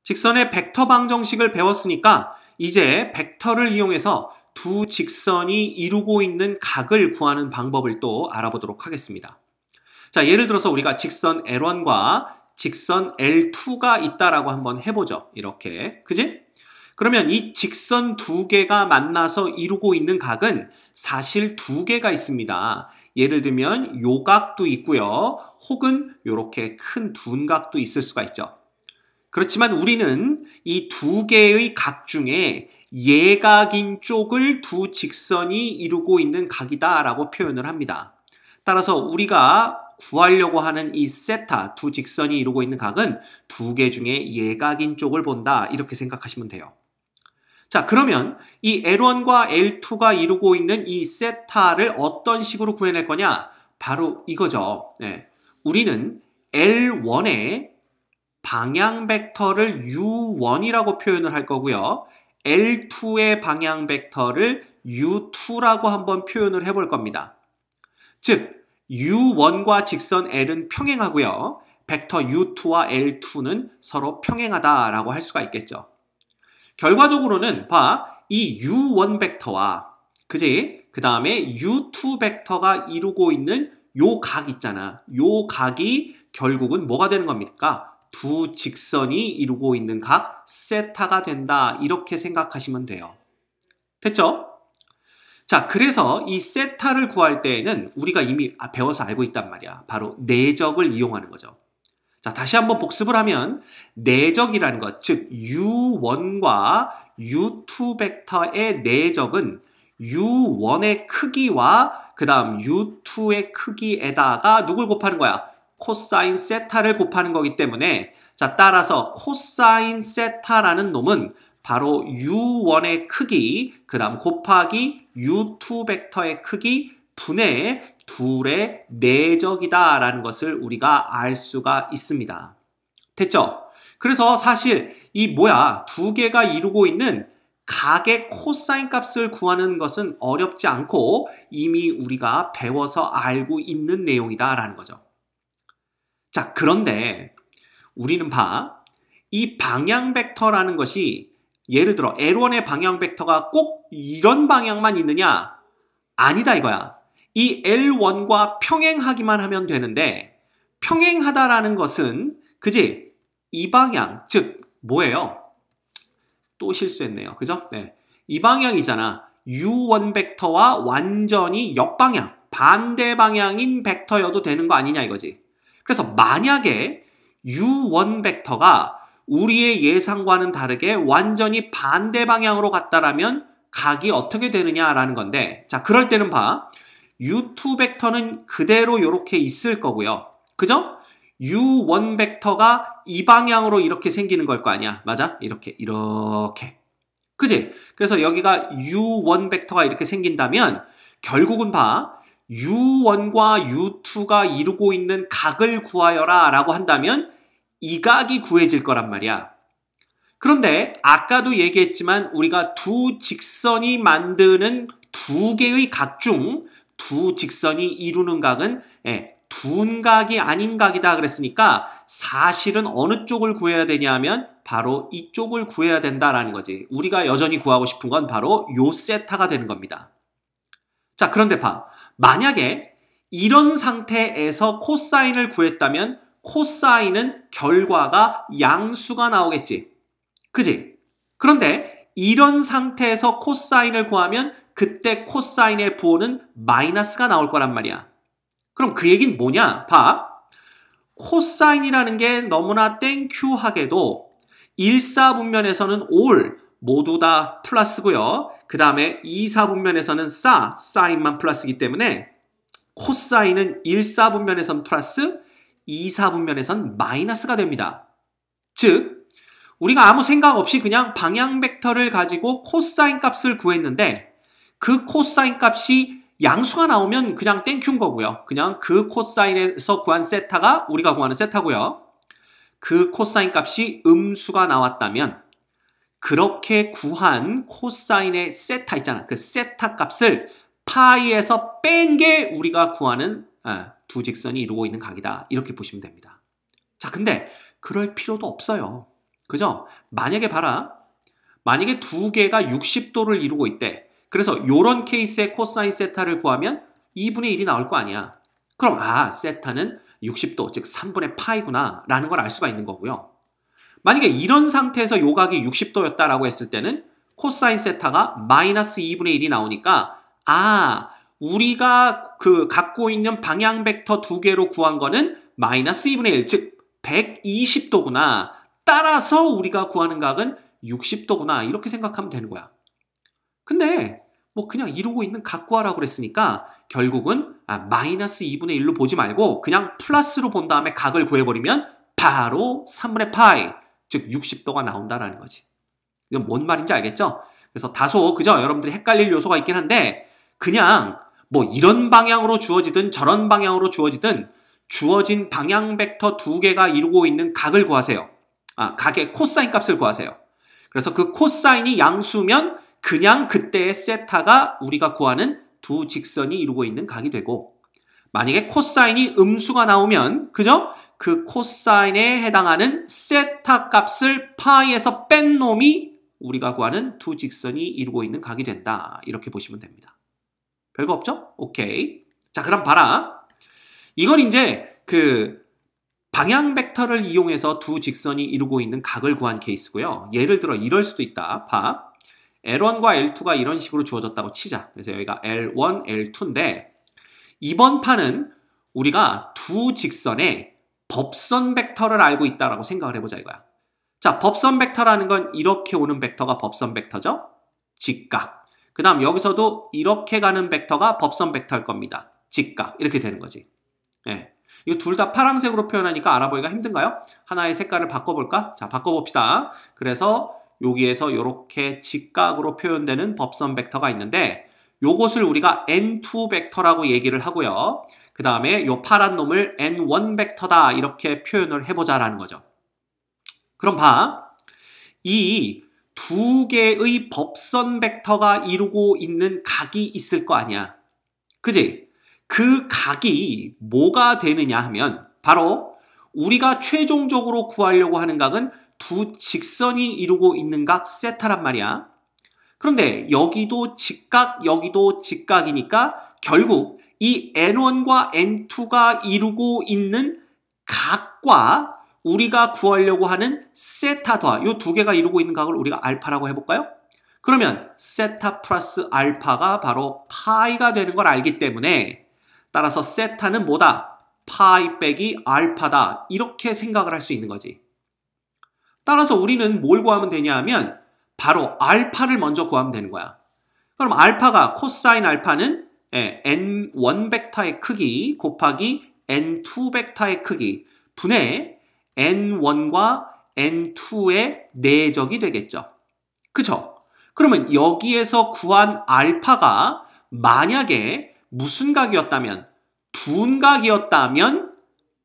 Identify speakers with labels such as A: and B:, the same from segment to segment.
A: 직선의 벡터 방정식을 배웠으니까 이제 벡터를 이용해서 두 직선이 이루고 있는 각을 구하는 방법을 또 알아보도록 하겠습니다. 자, 예를 들어서 우리가 직선 L1과 직선 L2가 있다라고 한번 해보죠. 이렇게. 그지? 그러면 이 직선 두 개가 만나서 이루고 있는 각은 사실 두 개가 있습니다. 예를 들면 요 각도 있고요. 혹은 이렇게 큰 둔각도 있을 수가 있죠. 그렇지만 우리는 이 두 개의 각 중에 예각인 쪽을 두 직선이 이루고 있는 각이다라고 표현을 합니다. 따라서 우리가 구하려고 하는 이 세타, 두 직선이 이루고 있는 각은 두 개 중에 예각인 쪽을 본다. 이렇게 생각하시면 돼요. 자, 그러면 이 L1과 L2가 이루고 있는 이 세타를 어떤 식으로 구해낼 거냐? 바로 이거죠. 네. 우리는 L1의 방향 벡터를 U1이라고 표현을 할 거고요. L2의 방향 벡터를 U2라고 한번 표현을 해볼 겁니다. 즉, U1과 직선 L은 평행하고요. 벡터 U2와 L2는 서로 평행하다라고 할 수가 있겠죠. 결과적으로는 이 U1 벡터와 그 다음에 U2 벡터가 이루고 있는 요 각 있잖아. 요 각이 결국은 뭐가 되는 겁니까? 두 직선이 이루고 있는 각 세타가 된다. 이렇게 생각하시면 돼요. 됐죠? 자, 그래서 이 세타를 구할 때에는 우리가 이미 배워서 알고 있단 말이야. 바로 내적을 이용하는 거죠. 자, 다시 한번 복습을 하면 내적이라는 것, 즉 U1과 U2 벡터의 내적은 U1의 크기와 그 다음 U2의 크기에다가 누굴 곱하는 거야? 코사인 세타를 곱하는 거기 때문에 자, 따라서 코사인 세타라는 놈은 바로 U1의 크기, 그 다음 곱하기 U2 벡터의 크기 분의 둘의 내적이다라는 것을 우리가 알 수가 있습니다. 됐죠? 그래서 사실 두 개가 이루고 있는 각의 코사인 값을 구하는 것은 어렵지 않고 이미 우리가 배워서 알고 있는 내용이다라는 거죠. 자, 그런데 우리는 이 방향 벡터라는 것이 예를 들어 L1의 방향 벡터가 꼭 이런 방향만 있느냐? 아니다 이거야. 이 L1과 평행하기만 하면 되는데 평행하다라는 것은 그지? 이 방향, 즉 뭐예요? 또 실수했네요. 그죠? 네. 이 방향이잖아. U1 벡터와 완전히 역방향, 반대 방향인 벡터여도 되는 거 아니냐 이거지. 그래서 만약에 U1 벡터가 우리의 예상과는 다르게 완전히 반대 방향으로 갔다라면 각이 어떻게 되느냐라는 건데 자, 그럴 때는 U2 벡터는 그대로 이렇게 있을 거고요. 그죠? U1 벡터가 이 방향으로 이렇게 생기는 걸 거 아니야. 맞아? 이렇게. 그지? 그래서 여기가 U1 벡터가 이렇게 생긴다면 결국은 U1과 U2가 이루고 있는 각을 구하여라 라고 한다면 이 각이 구해질 거란 말이야. 그런데 아까도 얘기했지만 우리가 두 직선이 만드는 두 개의 각 중 두 직선이 이루는 각은 둔각이 아닌 각이다 그랬으니까 사실은 어느 쪽을 구해야 되냐면 바로 이쪽을 구해야 된다라는 거지. 우리가 여전히 구하고 싶은 건 바로 요 세타가 되는 겁니다. 자, 그런데 만약에 이런 상태에서 코사인을 구했다면 코사인은 결과가 양수가 나오겠지. 그지? 그런데 이런 상태에서 코사인을 구하면 그때 코사인의 부호는 마이너스가 나올 거란 말이야. 그럼 그 얘기는 뭐냐? 코사인이라는 게 너무나 땡큐하게도 일사분면에서는 올 모두 다 플러스고요. 그 다음에 이사분면에서는 사인만 플러스이기 때문에 코사인은 일사분면에선 플러스, 이사분면에선 마이너스가 됩니다. 즉 우리가 아무 생각 없이 그냥 방향 벡터를 가지고 코사인 값을 구했는데 그 코사인 값이 양수가 나오면 그냥 땡큐인 거고요. 그냥 그 코사인에서 구한 세타가 우리가 구하는 세타고요. 그 코사인 값이 음수가 나왔다면 그렇게 구한 코사인의 세타 있잖아. 그 세타 값을 파이에서 뺀 게 우리가 구하는 두 직선이 이루고 있는 각이다. 이렇게 보시면 됩니다. 자, 근데 그럴 필요도 없어요. 그죠? 만약에 봐라. 만약에 두 개가 60도를 이루고 있대. 그래서 요런 케이스의 코사인 세타를 구하면 2분의 1이 나올 거 아니야. 그럼 세타는 60도, 즉 3분의 파이구나 라는 걸 알 수가 있는 거고요. 만약에 이런 상태에서 요각이 60도였다라고 했을 때는 코사인 세타가 마이너스 2분의 1이 나오니까 우리가 갖고 있는 방향 벡터 두 개로 구한 거는 마이너스 2분의 1, 즉 120도구나. 따라서 우리가 구하는 각은 60도구나. 이렇게 생각하면 되는 거야. 근데 뭐 그냥 이루고 있는 각 구하라고 그랬으니까 결국은 마이너스 2분의 1로 보지 말고 그냥 플러스로 본 다음에 각을 구해버리면 바로 3분의 파이, 즉 60도가 나온다라는 거지. 이건 뭔 말인지 알겠죠? 그래서 다소 그죠? 여러분들이 헷갈릴 요소가 있긴 한데 그냥 뭐 이런 방향으로 주어지든 저런 방향으로 주어지든 주어진 방향 벡터 두 개가 이루고 있는 각을 구하세요. 각의 코사인 값을 구하세요. 그래서 그 코사인이 양수면 그냥 그때의 세타가 우리가 구하는 두 직선이 이루고 있는 각이 되고, 만약에 코사인이 음수가 나오면 그죠? 그 코사인에 해당하는 세타 값을 파이에서 뺀 놈이 우리가 구하는 두 직선이 이루고 있는 각이 된다. 이렇게 보시면 됩니다. 별거 없죠? 오케이. 자, 그럼 봐라. 이건 이제 방향 벡터를 이용해서 두 직선이 이루고 있는 각을 구한 케이스고요. 예를 들어 이럴 수도 있다. 봐. L1과 L2가 이런 식으로 주어졌다고 치자. 그래서 여기가 L1, L2인데 이번 판은 우리가 두 직선의 법선 벡터를 알고 있다라고 생각을 해보자 이거야. 자, 법선 벡터라는 건 이렇게 오는 벡터가 법선 벡터죠. 직각. 그 다음 여기서도 이렇게 가는 벡터가 법선 벡터일 겁니다. 직각. 이렇게 되는 거지. 예. 이거 둘 다 파란색으로 표현하니까 알아보기가 힘든가요? 하나의 색깔을 바꿔볼까? 자, 바꿔봅시다. 그래서 여기에서 이렇게 직각으로 표현되는 법선 벡터가 있는데 요것을 우리가 N2 벡터라고 얘기를 하고요. 그 다음에 요 파란 놈을 N1 벡터다 이렇게 표현을 해보자라는 거죠. 그럼 봐. 이 두 개의 법선 벡터가 이루고 있는 각이 있을 거 아니야. 그지? 그 각이 뭐가 되느냐 하면 바로 우리가 최종적으로 구하려고 하는 각은 두 직선이 이루고 있는 각 세타란 말이야. 그런데 여기도 직각, 여기도 직각이니까 결국 이 N1과 N2가 이루고 있는 각과 우리가 구하려고 하는 세타 더하 이 두 개가 이루고 있는 각을 우리가 알파라고 해볼까요? 그러면 세타 플러스 알파가 바로 파이가 되는 걸 알기 때문에 따라서 세타는 뭐다? 파이 빼기 알파다. 이렇게 생각을 할 수 있는 거지. 따라서 우리는 뭘 구하면 되냐 하면 바로 알파를 먼저 구하면 되는 거야. 그럼 알파가 코사인 알파는 N1 벡터의 크기 곱하기 N2 벡터의 크기 분의 N1과 N2의 내적이 되겠죠. 그쵸? 그러면 여기에서 구한 알파가 만약에 무슨 각이었다면 둔각이었다면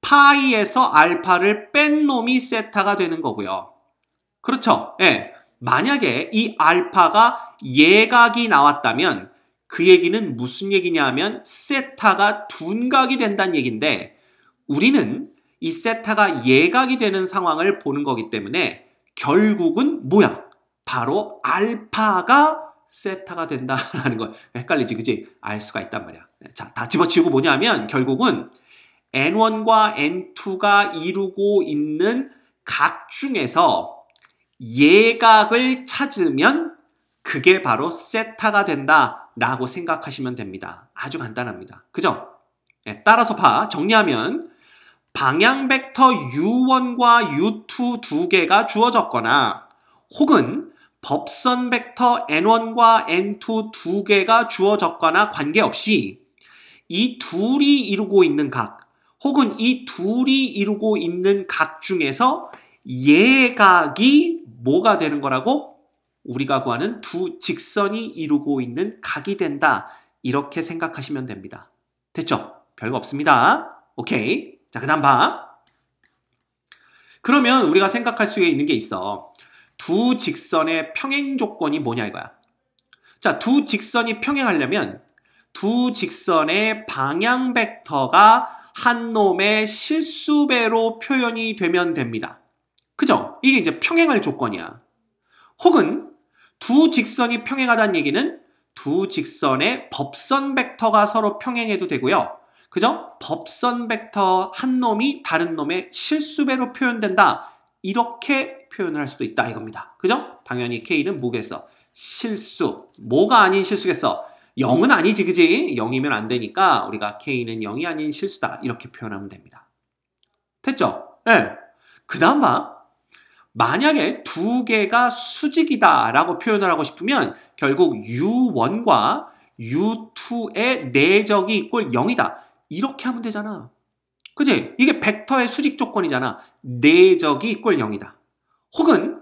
A: 파이에서 알파를 뺀 놈이 세타가 되는 거고요. 그렇죠? 예. 만약에 이 알파가 예각이 나왔다면 그 얘기는 무슨 얘기냐 하면 세타가 둔각이 된다는 얘기인데 우리는 이 세타가 예각이 되는 상황을 보는 거기 때문에 결국은 뭐야? 바로 알파가 세타가 된다라는 거. 헷갈리지, 그지? 알 수가 있단 말이야. 자, 다 집어치우고 뭐냐면 결국은 N1과 N2가 이루고 있는 각 중에서 예각을 찾으면 그게 바로 세타가 된다라고 생각하시면 됩니다. 아주 간단합니다. 그죠? 따라서 봐. 정리하면 방향 벡터 U1과 U2 두 개가 주어졌거나 혹은 법선 벡터 N1과 N2 두 개가 주어졌거나 관계없이 이 둘이 이루고 있는 각 혹은 이 둘이 이루고 있는 각 중에서 예각이 뭐가 되는 거라고? 우리가 구하는 두 직선이 이루고 있는 각이 된다. 이렇게 생각하시면 됩니다. 됐죠? 별거 없습니다. 오케이. 자, 그 다음 봐. 그러면 우리가 생각할 수 있는 게 있어. 두 직선의 평행 조건이 뭐냐 이거야. 자, 두 직선이 평행하려면 두 직선의 방향 벡터가 한 놈의 실수배로 표현이 되면 됩니다. 그죠? 이게 이제 평행할 조건이야. 혹은 두 직선이 평행하다는 얘기는 두 직선의 법선 벡터가 서로 평행해도 되고요. 그죠? 법선 벡터 한 놈이 다른 놈의 실수배로 표현된다. 이렇게 표현을 할 수도 있다 이겁니다. 그죠? 당연히 K는 뭐겠어? 실수. 뭐가 아닌 실수겠어? 0은 아니지, 그지? 0이면 안 되니까 우리가 K는 0이 아닌 실수다. 이렇게 표현하면 됩니다. 됐죠? 예. 네. 그 다음 봐. 만약에 두 개가 수직이다 라고 표현을 하고 싶으면 결국 U1과 U2의 내적이 이꼴 0이다. 이렇게 하면 되잖아. 그치? 이게 벡터의 수직 조건이잖아. 내적이 이꼴 0이다. 혹은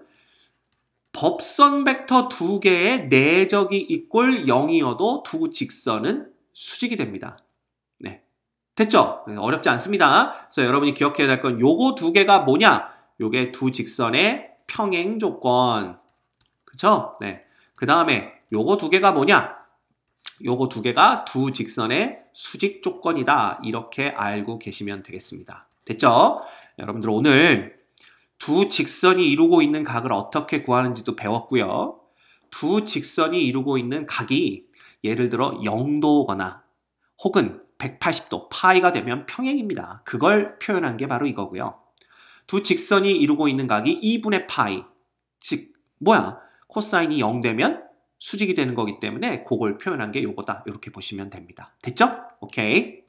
A: 법선 벡터 두 개의 내적이 이꼴 0이어도 두 직선은 수직이 됩니다. 네. 됐죠? 어렵지 않습니다. 그래서 여러분이 기억해야 될 건 요거 두 개가 뭐냐? 요게 두 직선의 평행 조건. 그쵸? 네. 그 다음에 요거 두 개가 뭐냐? 요거 두 개가 두 직선의 수직 조건이다. 이렇게 알고 계시면 되겠습니다. 됐죠? 여러분들 오늘 두 직선이 이루고 있는 각을 어떻게 구하는지도 배웠고요. 두 직선이 이루고 있는 각이 예를 들어 0도거나 혹은 180도 파이가 되면 평행입니다. 그걸 표현한 게 바로 이거고요. 두 직선이 이루고 있는 각이 2분의 파이, 즉 뭐야? 코사인이 0 되면 수직이 되는 거기 때문에 그걸 표현한 게 요거다. 이렇게 보시면 됩니다. 됐죠? 오케이.